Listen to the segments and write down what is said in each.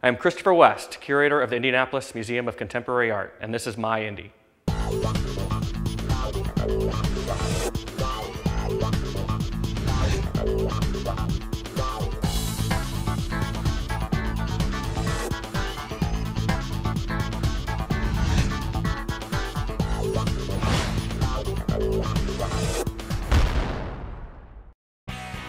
I am Christopher West, curator of the Indianapolis Museum of Contemporary Art, and this is my Indy.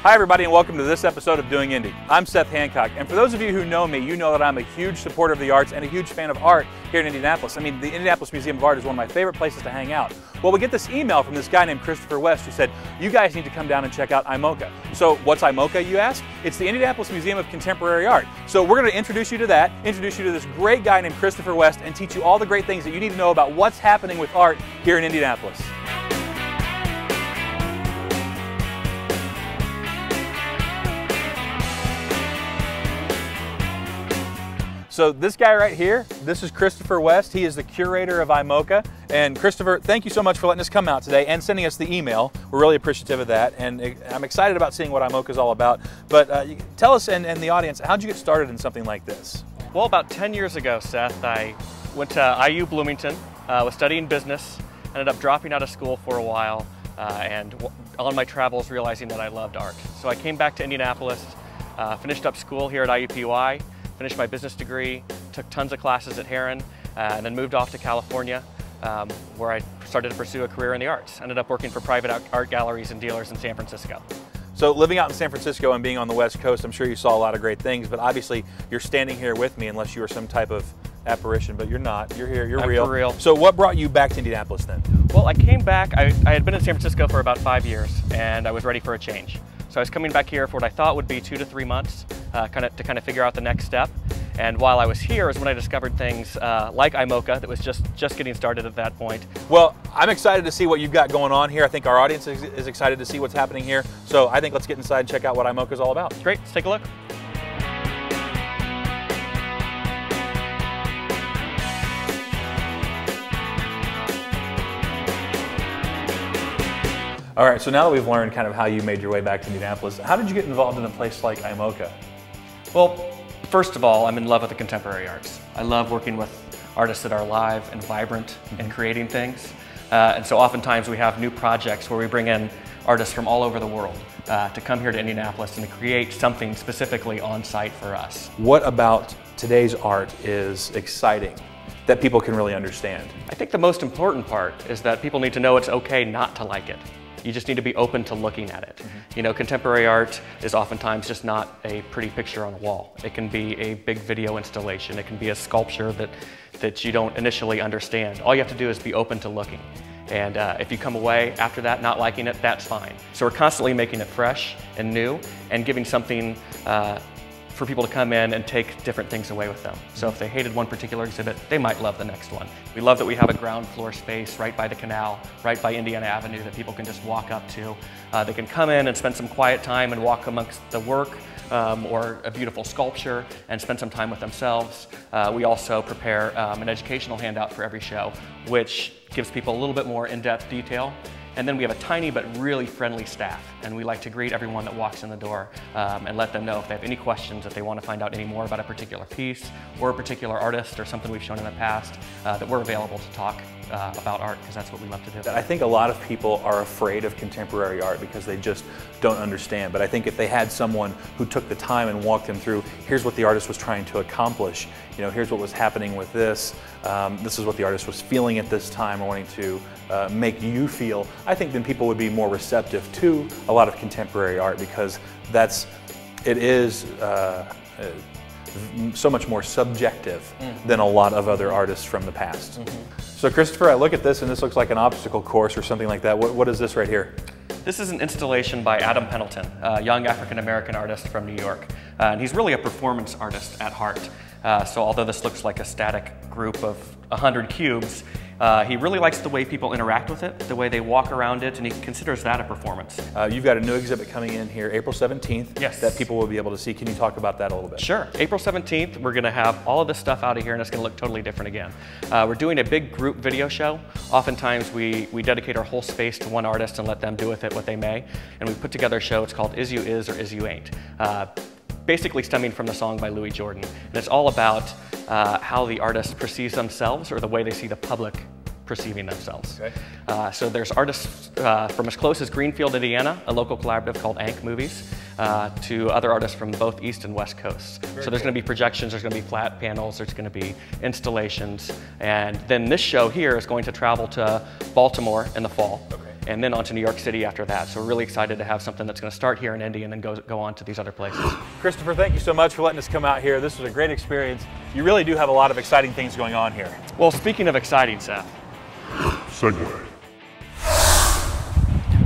Hi everybody and welcome to this episode of Doing Indy. I'm Seth Hancock, and for those of you who know me, you know that I'm a huge supporter of the arts and a huge fan of art here in Indianapolis. I mean, the Indianapolis Museum of Art is one of my favorite places to hang out. Well, we get this email from this guy named Christopher West who said, you guys need to come down and check out iMOCA. So what's iMOCA, you ask? It's the Indianapolis Museum of Contemporary Art. So we're going to introduce you to that, introduce you to this great guy named Christopher West, and teach you all the great things that you need to know about what's happening with art here in Indianapolis. So this guy right here, this is Christopher West. He is the curator of iMOCA. And Christopher, thank you so much for letting us come out today and sending us the email. We're really appreciative of that. And I'm excited about seeing what iMOCA is all about. But tell us and the audience, how'd you get started in something like this? Well, about 10 years ago, Seth, I went to IU Bloomington, was studying business, ended up dropping out of school for a while, and on my travels realizing that I loved art. So I came back to Indianapolis, finished up school here at IUPUI, finished my business degree, took tons of classes at Heron, and then moved off to California, where I started to pursue a career in the arts. Ended up working for private art galleries and dealers in San Francisco. So living out in San Francisco and being on the West Coast, I'm sure you saw a lot of great things, but obviously you're standing here with me unless you were some type of apparition, but you're not. You're here, you're real. For real. So what brought you back to Indianapolis then? Well, I came back, I had been in San Francisco for about 5 years, and I was ready for a change. So I was coming back here for what I thought would be 2 to 3 months, to figure out the next step. And while I was here is when I discovered things like iMOCA that was just getting started at that point. Well, I'm excited to see what you've got going on here. I think our audience is excited to see what's happening here. So I think let's get inside and check out what iMOCA is all about. Great, let's take a look. All right, so now that we've learned kind of how you made your way back to Indianapolis, how did you get involved in a place like iMOCA? Well, first of all, I'm in love with the contemporary arts. I love working with artists that are alive and vibrant and creating things. And so oftentimes we have new projects where we bring in artists from all over the world to come here to Indianapolis and to create something specifically on site for us. What about today's art is exciting that people can really understand? I think the most important part is that people need to know it's okay not to like it. You just need to be open to looking at it. You know, contemporary art is oftentimes just not a pretty picture on a wall. It can be a big video installation. It can be a sculpture that you don't initially understand. All you have to do is be open to looking. And if you come away after that not liking it, that's fine. So we're constantly making it fresh and new and giving something for people to come in and take different things away with them. So if they hated one particular exhibit, they might love the next one. We love that we have a ground floor space right by the canal, right by Indiana Avenue that people can just walk up to. They can come in and spend some quiet time and walk amongst the work or a beautiful sculpture and spend some time with themselves. We also prepare an educational handout for every show, which gives people a little bit more in-depth detail. And then we have a tiny but really friendly staff, and we like to greet everyone that walks in the door and let them know if they have any questions, if they want to find out any more about a particular piece or a particular artist or something we've shown in the past, that we're available to talk about art, because that's what we love to do. I think a lot of people are afraid of contemporary art because they just don't understand. But I think if they had someone who took the time and walked them through, here's what the artist was trying to accomplish, you know, here's what was happening with this, this is what the artist was feeling at this time or wanting to make you feel, I think then people would be more receptive to a lot of contemporary art, because it is so much more subjective than a lot of other artists from the past. So Christopher, I look at this and this looks like an obstacle course or something like that. What is this right here? This is an installation by Adam Pendleton, a young African-American artist from New York. And he's really a performance artist at heart. So although this looks like a static group of 100 cubes, he really likes the way people interact with it, the way they walk around it, and he considers that a performance. You've got a new exhibit coming in here April 17th. Yes. That people will be able to see. Can you talk about that a little bit? Sure. April 17th, we're going to have all of this stuff out of here, and it's going to look totally different again. We're doing a big group video show. Oftentimes we dedicate our whole space to one artist and let them do with it what they may. And we put together a show, it's called Is You Is or Is You Ain't. basically stemming from the song by Louis Jordan. And it's all about how the artist perceives themselves, or the way they see the public perceiving themselves. Okay. So there's artists from as close as Greenfield, Indiana, a local collaborative called Ank Movies, to other artists from both East and West Coasts. So there's going to be projections, there's going to be flat panels, there's going to be installations, and then this show here is going to travel to Baltimore in the fall. Okay. And then on to New York City after that. So we're really excited to have something that's going to start here in Indy and then go on to these other places. Christopher, thank you so much for letting us come out here. This was a great experience. You really do have a lot of exciting things going on here. Well, speaking of exciting, Seth. Segue.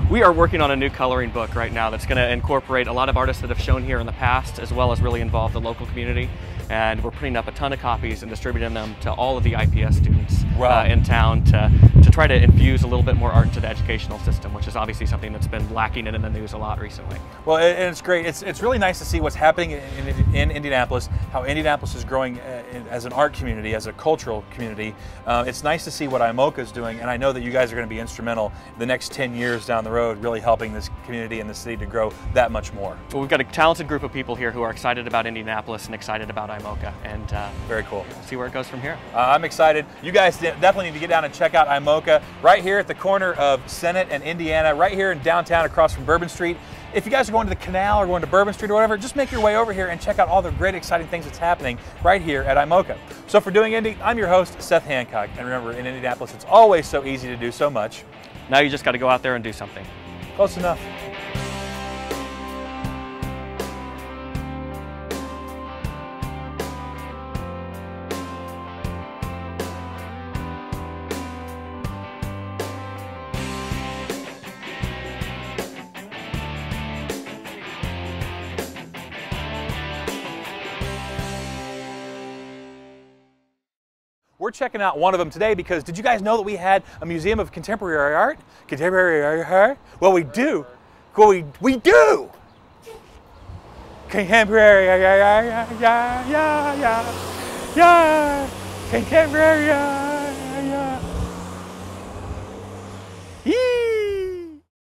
We are working on a new coloring book right now that's going to incorporate a lot of artists that have shown here in the past, as well as really involve the local community. And we're putting up a ton of copies and distributing them to all of the IPS students in town to try to infuse a little bit more art into the educational system, which is obviously something that's been lacking in the news a lot recently. Well, and it's great. It's really nice to see what's happening in Indianapolis, how Indianapolis is growing as an art community, as a cultural community. It's nice to see what iMOCA is doing, and I know that you guys are going to be instrumental the next 10 years down the road, really helping this community and the city to grow that much more. Well, we've got a talented group of people here who are excited about Indianapolis and excited about iMOCA, and very cool. See where it goes from here. I'm excited. You guys definitely need to get down and check out iMOCA right here at the corner of Senate and Indiana, right here in downtown across from Bourbon Street. If you guys are going to the canal or going to Bourbon Street or whatever, just make your way over here and check out all the great exciting things that's happening right here at iMOCA. So for Doing Indy, I'm your host, Seth Hancock. And remember, in Indianapolis, it's always so easy to do so much. Now you just got to go out there and do something. Close enough. We're checking out one of them today because did you guys know that we had a museum of contemporary art? Contemporary art? Well, we do. Well, we do. Contemporary art. Contemporary art.